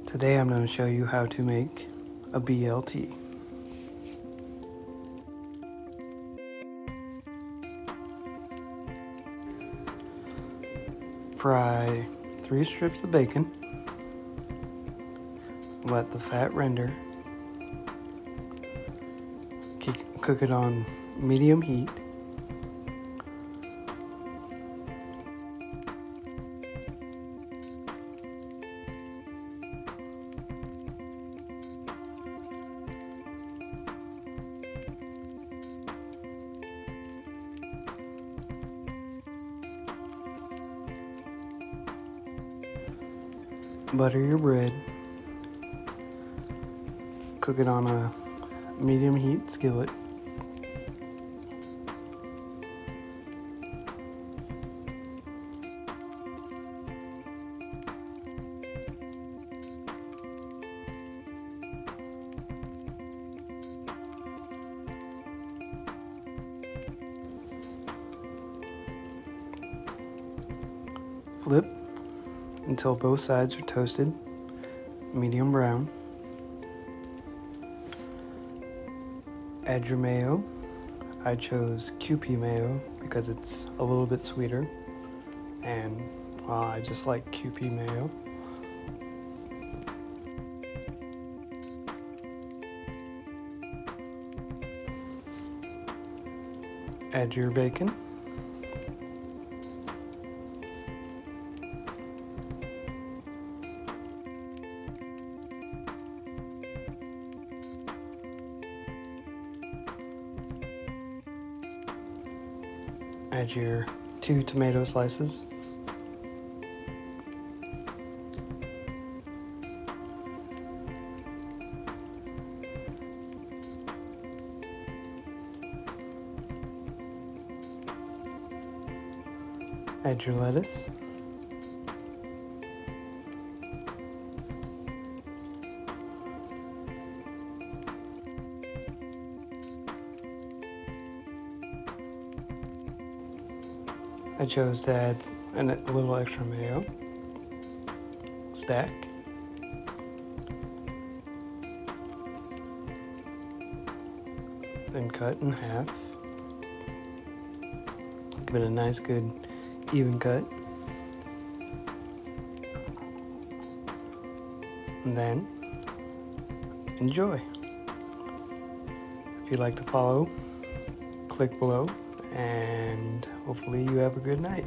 Today I'm going to show you how to make a B.L.T. Fry 3 strips of bacon. Let the fat render. Cook it on medium heat. Butter your bread. Cook it on a medium heat skillet. Flip until both sides are toasted, medium brown. Add your mayo. I chose Kewpie Mayo because it's a little bit sweeter, and I just like Kewpie Mayo. Add your bacon. Add your 2 tomato slices. Add your lettuce. I chose to add a little extra mayo. Stack. Then cut in half. Give it a nice, good, even cut. And then enjoy. If you'd like to follow, click below, and hopefully you have a good night.